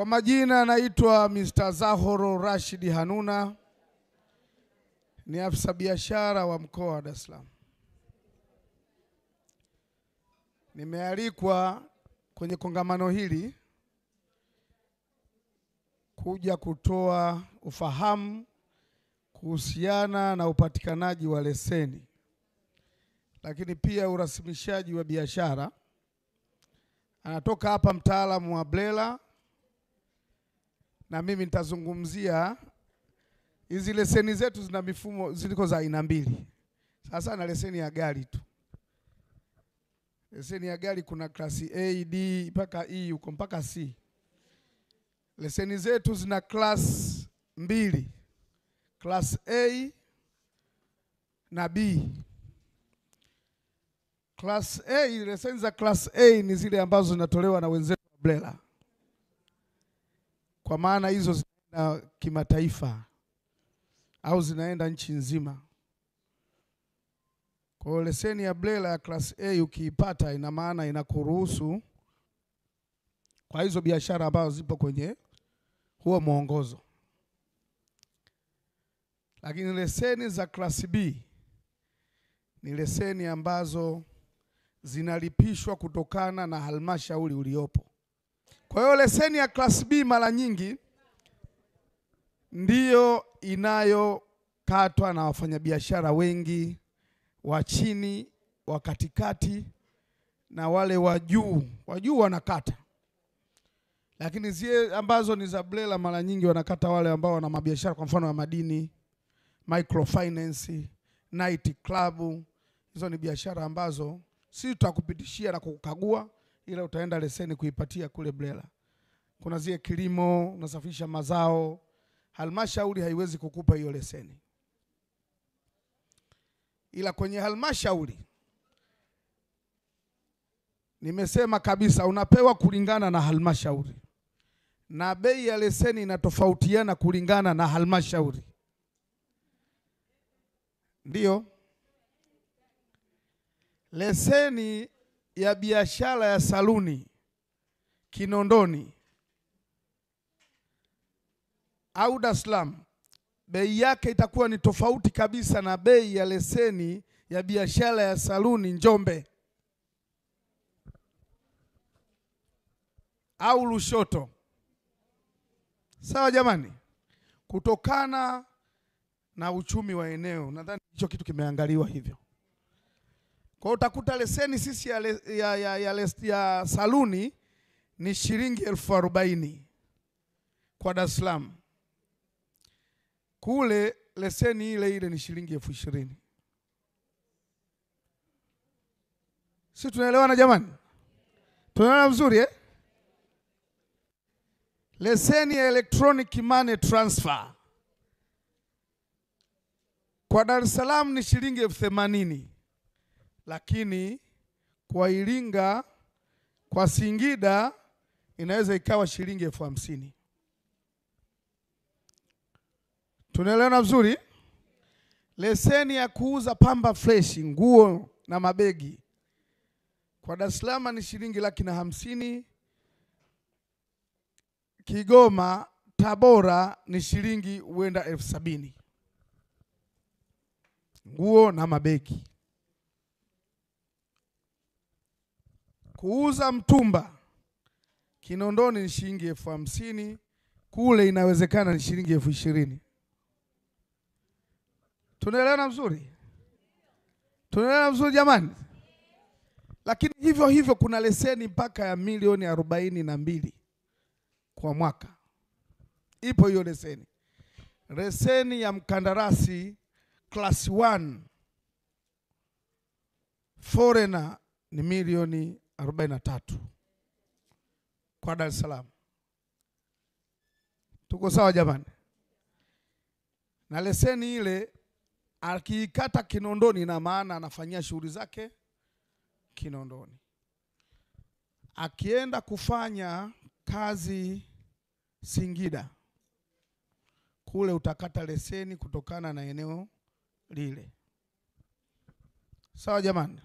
Kwa majina naitwa Mr. Zahoro Rashid Hanuna, ni afisa biashara wa mkoa wa Dar es Salaam. Nimealikwa kwenye kongamano hili kuja kutoa ufahamu kuhusiana na upatikanaji wa leseni, lakini pia urasimishaji wa biashara. Anatoka hapa mtaalamu wa BRELA na mimi nitazungumzia hizi leseni zetu. Zina mifumo ziliko za aina mbili. Sasa na leseni ya gari tu. Leseni ya gari kuna klasi A, D mpaka E huko mpaka C. Leseni zetu zina class mbili, class A na B. Class A, leseni za class A ni zile ambazo zinatolewa na wenzetu wa BRELA. Kwa maana hizo zinaenda kimataifa au zinaenda nchi nzima. Kwa hiyo leseni ya BRELA ya class A ukiipata, ina maana inakuruhusu kwa hizo biashara ambazo zipo kwenye huo mwongozo. Lakini leseni za class B ni leseni ambazo zinalipishwa kutokana na halmashauri uliopo. Kwa hiyo leseni ya class B mara nyingi ndiyo inayokatwa na wafanyabiashara wengi wa chini, wa katikati na wale wa juu. Wa juu wanakata. Lakini zile ambazo ni za BRELA mara nyingi wanakata wale ambao wana mabiashara, kwa mfano ya madini, microfinance, night club. Hizo ni biashara ambazo si tutakupitishia na kukagua, ila utaenda leseni kuipatia kule BRELA. Kuna zile kilimo, unasafisha mazao, halmashauri haiwezi kukupa hiyo leseni. Ila kwenye halmashauri nimesema kabisa unapewa kulingana na halmashauri, na bei ya leseni inatofautiana kulingana na halmashauri. Ndiyo. Leseni ya biashara ya saluni Kinondoni au Dar es Salaam, bei yake itakuwa ni tofauti kabisa na bei ya leseni ya biashara ya saluni Njombe au Lushoto. Sawa jamani? Kutokana na uchumi wa eneo, nadhani hicho kitu kimeangaliwa hivyo. Kwa hiyo utakuta leseni sisi ya saluni ni shilingi 40,000 kwa Dar es Salaam. Kule leseni ile ni shilingi 20,000. Si tunaelewana jamani? Tunaelewana vizuri eh? Leseni ya electronic money transfer kwa Dar es Salaam ni shilingi 80,000. Lakini kwa Iringa, kwa Singida inaweza ikawa shilingi 50,000. Tunaelewana vizuri? Leseni ya kuuza pamba fresh, nguo na mabegi kwa Dar es Salaam ni shilingi 150,000. Kigoma, Tabora ni shilingi huenda 70,000. Nguo na mabegi. Kuuza mtumba Kinondoni ni shilingi 50,000, kule inawezekana ni shilingi 20,000. Tunaelewana vizuri? Tunaelewana vizuri jamani? Lakini hivyo hivyo kuna leseni mpaka ya milioni 42 kwa mwaka. Ipo hiyo leseni. Leseni ya mkandarasi class 1 foreigner ni milioni 43 kwa Dar es Salaam. Tuko sawa jamani? Na leseni ile akiikata Kinondoni, na maana anafanyia shughuli zake Kinondoni. Akienda kufanya kazi Singida, kule utakata leseni kutokana na eneo lile. Sawa jamani?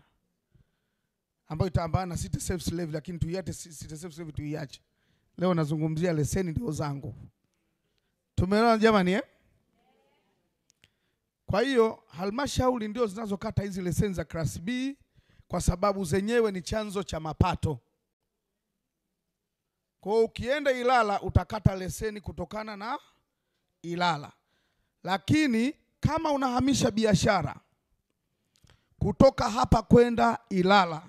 Ambayo itaambana na city service levy, lakini tuiache city service levy tuiache. Leo nazungumzia leseni ndio zangu. Tumeelewana jamani eh? Kwa hiyo halmashauri ndio zinazokata hizi leseni za class B kwa sababu zenyewe ni chanzo cha mapato. Kwa hiyo ukienda Ilala utakata leseni kutokana na Ilala. Lakini kama unahamisha biashara kutoka hapa kwenda Ilala,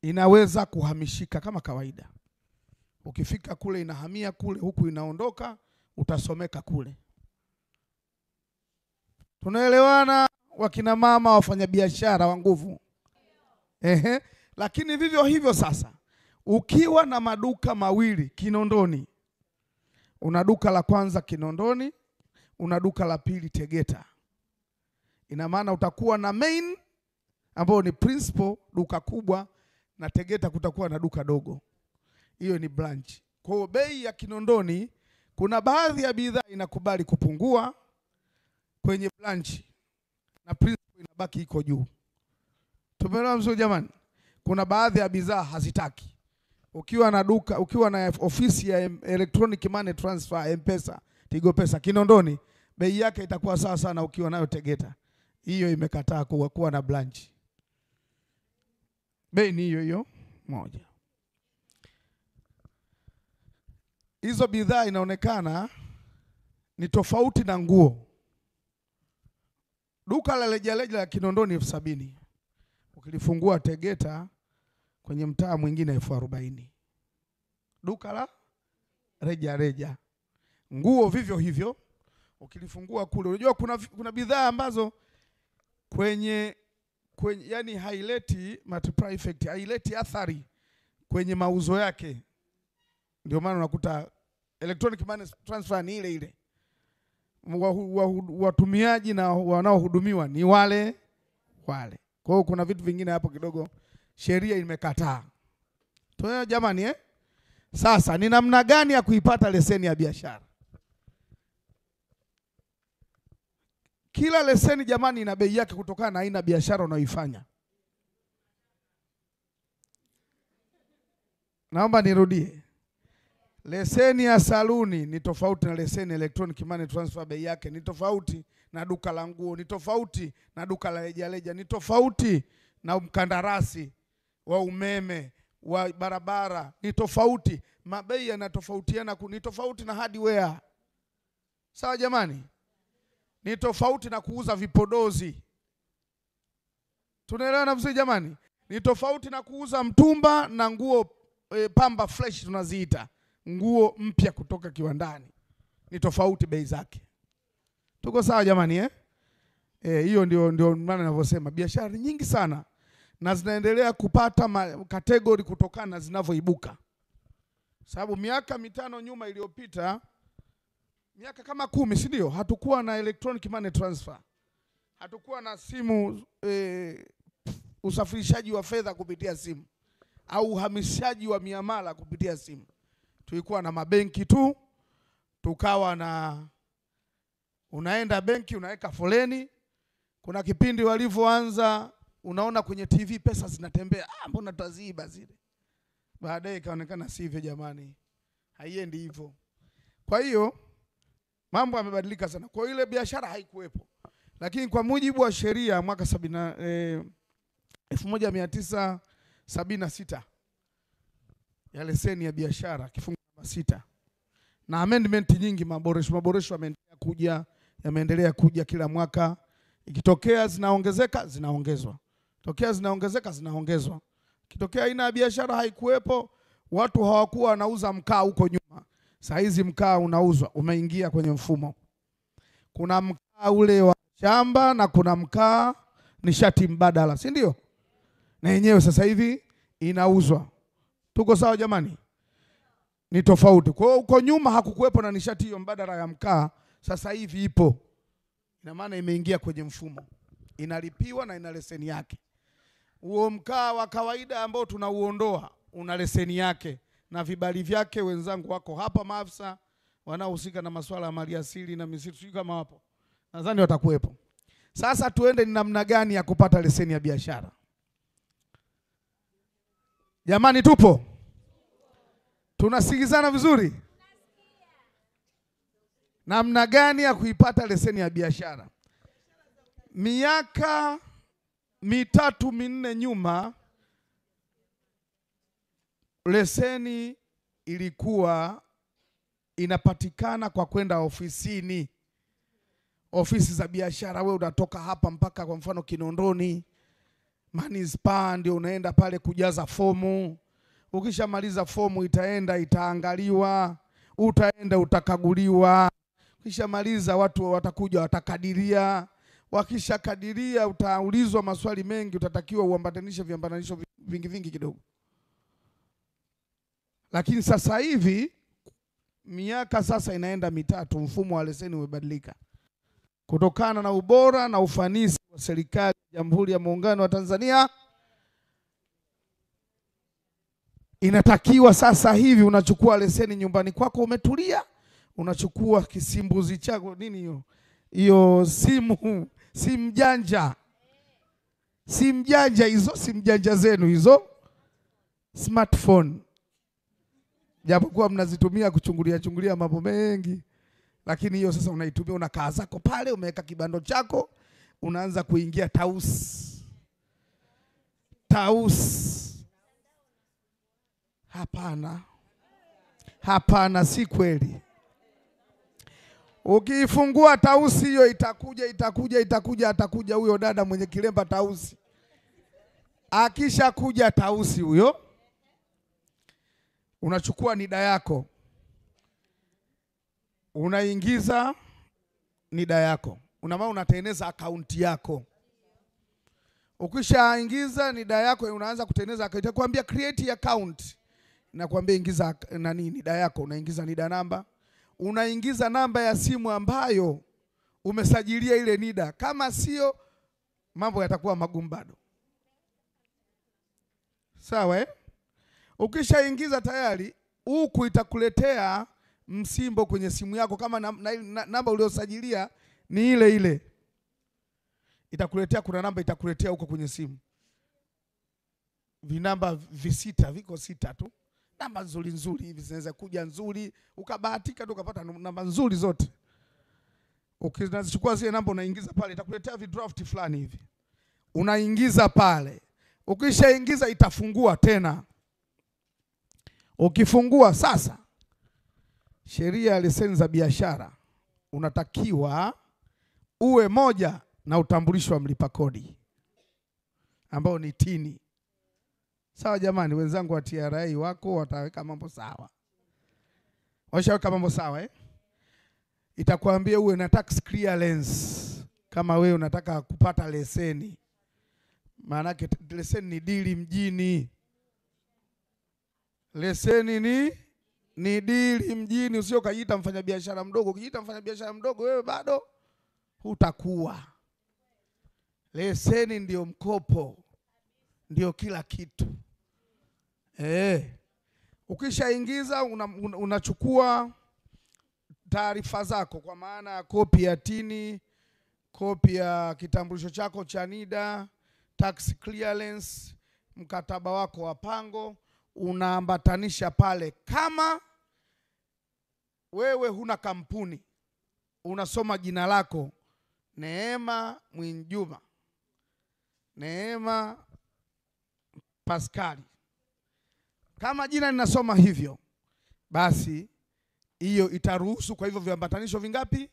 inaweza kuhamishika kama kawaida. Ukifika kule inahamia kule, huku inaondoka, utasomeka kule. Tunaelewana wakina mama wafanyabiashara wa nguvu? Lakini vivyo hivyo sasa, ukiwa na maduka mawili Kinondoni, una duka la kwanza Kinondoni, una duka la pili Tegeta. Ina maana utakuwa na main ambao ni principal duka kubwa, na Tegeta kutakuwa na duka dogo. Hiyo ni branch. Kwa hiyo bei ya Kinondoni kuna baadhi ya bidhaa inakubali kupungua kwenye branch na principal inabaki iko juu. Tumeelewa mzuri jamani? Kuna baadhi ya bidhaa hazitaki. Ukiwa na duka, ukiwa na ofisi ya electronic money transfer M-Pesa, Tigo Pesa Kinondoni, bei yake itakuwa sawa sana ukiwa nayo Tegeta. Hiyo imekataa kuwa na branch. Bei ni hiyo hiyo moja. Hizo bidhaa inaonekana ni tofauti na nguo. Duka la rejareja la Kinondoni 70,000. Ukilifungua Tegeta kwenye mtaa mwingine 40,000. Duka la rejareja. Nguo vivyo hivyo. Ukilifungua kule, unajua kuna bidhaa ambazo kwenye yani haileti multiply effect, haileti athari kwenye mauzo yake. Ndio maana unakuta electronic money transfer ni ile ile. Watumiaji na wanaohudumiwa ni wale. Kwa hiyo kuna vitu vingine hapo kidogo sheria imekataa. Tunaelewa jamani eh? Sasa ni namna gani ya kuipata leseni ya biashara? Kila leseni jamani ina bei yake kutokana na aina biashara unayoifanya. Naomba nirudie. Leseni ya saluni ni tofauti na leseni electronic money transfer, bei yake ni tofauti na duka la nguo, ni tofauti na duka la rejareja, ni tofauti na mkandarasi wa umeme, wa barabara, ni tofauti. Mabei yanatofautiana, ni tofauti na hardware. Sawa jamani? Ni tofauti na kuuza vipodozi. Tunaelewana vizuri jamani? Ni tofauti na kuuza mtumba na nguo pamba fresh tunaziita. Nguo mpya kutoka kiwandani. Ni tofauti bei zake. Tuko sawa jamani eh? Hiyo ndio maana ninavyosema biashara nyingi sana na zinaendelea kupata kategori kutokana na zinavyoibuka. Sababu miaka 5 nyuma iliyopita, miaka kama 10 si ndio, hatukuwa na electronic money transfer. Hatukuwa na simu, usafirishaji wa fedha kupitia simu au uhamishaji wa miamala kupitia simu. Tulikuwa na mabenki tu, tukawa na unaenda benki unaweka foleni. Kuna kipindi walivyoanza unaona kwenye TV pesa zinatembea, mbona taziba zile. Baadaye ikaonekana sivyo jamani. Haiendi hivyo. Kwa hiyo mambo yamebadilika sana. Kwa ile biashara haikuwepo. Lakini kwa mujibu wa sheria mwaka 1976 ya leseni ya biashara kifungu namba 6 na amendment nyingi, maboresho yameendelea kuja kila mwaka. Ikitokea zinaongezeka zinaongezwa, tokea zinaongezeka zinaongezwa. Kitokea aina ya biashara haikuwepo, watu hawakuwa wanauza mkaa huko nyuma. Saa hizi mkaa unauzwa, umeingia kwenye mfumo. Kuna mkaa ule wa shamba na kuna mkaa nishati mbadala, si ndio? Na yenyewe sasa hivi inauzwa. Tuko sawa jamani? Ni tofauti. Kwa hiyo huko nyuma hakukuwepo na nishati hiyo mbadala ya mkaa, sasa hivi ipo. Ina maana imeingia kwenye mfumo. Inalipiwa na ina leseni yake. Huo mkaa wa kawaida ambao tunauondoa una leseni yake na vibali vyake. Wenzangu wako hapa, maafisa wanaohusika na masuala ya maliasili na misitu kama wapo, nadhani watakuwepo. Sasa tuende ni namna gani ya kupata leseni ya biashara. Jamani tupo? Tunasikizana vizuri? Namna gani ya kuipata leseni ya biashara? Miaka 3-4 nyuma, leseni ilikuwa inapatikana kwa kwenda ofisini. Ofisi za biashara, wewe unatoka hapa mpaka kwa mfano Kinondoni Manispaa, ndio unaenda pale kujaza fomu. Ukishamaliza fomu itaangaliwa, utaenda utakaguliwa. Ukishamaliza watu watakuja watakadiria. Wakishakadiria utaulizwa maswali mengi, utatakiwa uambatanishe viambatanisho vingi kidogo. Lakini sasa hivi miaka sasa inaenda 3, mfumo wa leseni umebadilika. Kutokana na ubora na ufanisi wa serikali ya Jamhuri ya Muungano wa Tanzania, inatakiwa sasa hivi unachukua leseni nyumbani kwako umetulia, unachukua kisimbuzi chako hiyo simu janja hizo, simu janja zenu hizo smartphone, japokuwa mnazitumia kuchungulia mambo mengi, lakini hiyo sasa unaitumia, unakaa zako pale, umeweka kibando chako, unaanza kuingia Tausi. Hapana, si kweli. Ukifungua Tausi hiyo atakuja huyo dada mwenye kilemba Tausi. Akisha kuja Tausi huyo, unachukua NIDA yako, unaingiza NIDA yako, unatengeneza akaunti yako. Ukishaingiza NIDA yako, unaanza kutengeneza akaunti. Itakwambia create account, inakwambia ingiza NIDA yako, unaingiza NIDA namba, unaingiza namba ya simu ambayo umesajilia ile NIDA. Kama sio, mambo yatakuwa magumu bado. Sawa Ukishaingiza tayari, huku itakuletea msimbo kwenye simu yako, kama namba uliosajilia ni ile. Itakuletea, kuna namba itakuletea huko kwenye simu. Vinamba viko 6 tu. Namba nzuri hivi zinaweza kuja nzuri, ukabahatika tu ukapata namba nzuri zote. Ukizichukua zile namba unaingiza pale, itakuletea vidraft fulani hivi. Unaingiza pale. Ukishaingiza itafungua tena. Ukifungua sasa, sheria ya leseni za biashara, unatakiwa uwe moja na utambulisho wa mlipa kodi ambao ni tini. Sawa jamani, wenzangu wa TRA wako wataweka mambo sawa. Washaweka mambo sawa Itakwambia uwe na tax clearance kama wewe unataka kupata leseni. Maana leseni ni dili mjini. Leseni ni dili mjini, usio kajiita mfanyabiashara mdogo. Ukijiita mfanyabiashara mdogo, wewe bado hutakuwa. Leseni ndio mkopo, ndio kila kitu. Ukishaingiza unachukua taarifa zako, kwa maana ya kopi ya tini, kopi ya kitambulisho chako cha NIDA, tax clearance, mkataba wako wa pango, unaambatanisha pale. Kama wewe huna kampuni, unasoma jina lako Neema Mwinjuma, Neema Paskali. Kama jina linasoma hivyo, basi hiyo itaruhusu. Kwa hivyo viambatanisho vingapi?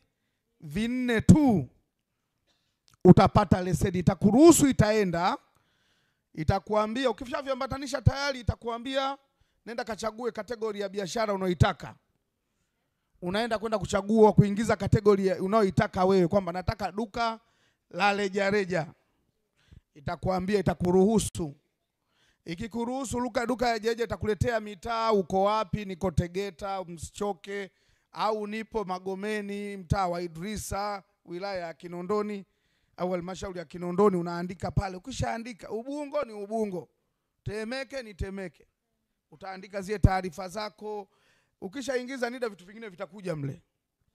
4 tu, utapata leseni. Itakuruhusu, itakuambia ukifanya viambatanisha tayari, itakuambia nenda kachague kategori ya biashara unayoitaka. Unaenda kwenda kuchagua, kuingiza kategori unayoitaka wewe, kwamba nataka duka la rejareja. Itakuambia, itakuruhusu. Ikikuruhusu duka ya rejareja, itakuletea mitaa, uko wapi, niko Tegeta, Msichoke, au nipo Magomeni, mtaa wa Idrisa, wilaya ya Kinondoni au halmashauri ya Kinondoni. Unaandika pale. Ukishaandika, Ubungo ni Ubungo, Temeke ni Temeke, utaandika zile taarifa zako. Ukishaingiza NIDA, vitu vingine vitakuja mle,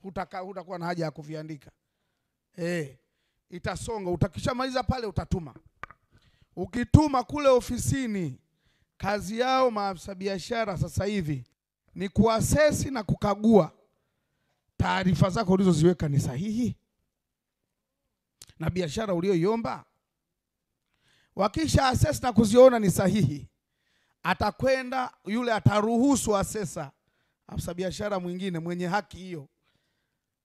hutakuwa na haja ya kuviandika. Itasonga. Utakishamaliza pale, utatuma. Ukituma kule ofisini, kazi yao maafisa biashara sasa hivi ni kuassess na kukagua taarifa zako ulizoziweka ni sahihi na biashara uliyoiomba. Wakisha assess na kuziona ni sahihi, atakwenda yule, ataruhusu assessor, afisa biashara mwingine mwenye haki hiyo.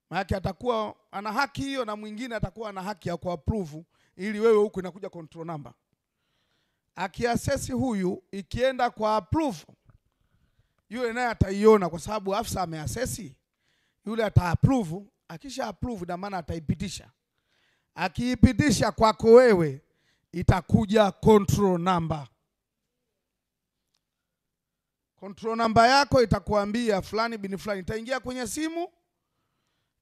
Maana atakuwa ana haki hiyo na mwingine atakuwa ana haki ya kuapprove, ili wewe huko inakuja control number. Akiassess huyu, ikienda kwa approve, yule naye ataiona kwa sababu afisa ameassess, yule ata-approve. Akisha approve na maana ataipitisha. Akiipitisha kwako wewe, itakuja control number. Control number yako itakuambia fulani bin fulani, itaingia kwenye simu,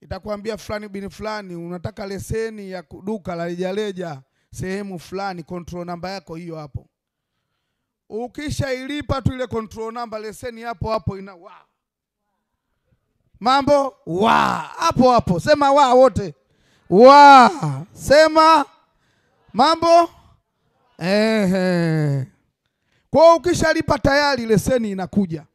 itakuambia fulani bin fulani unataka leseni ya duka la rejareja sehemu fulani, control number yako hiyo hapo. Ukisha ilipa tu ile control number, leseni hapo hapo ina mambo hapo hapo. Sema wote sema mambo Kwa ukishalipa tayari leseni inakuja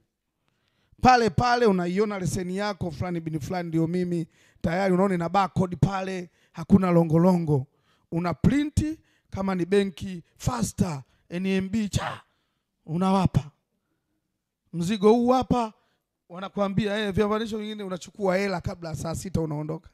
pale pale, unaiona leseni yako fulani bin fulani ndio mimi, tayari unaona ina barcode pale, hakuna longolongo. Una print kama ni benki Faster, NMB unawapa mzigo huu hapa, wanakuambia viambanisho vingine unachukua hela kabla saa 6 unaondoka.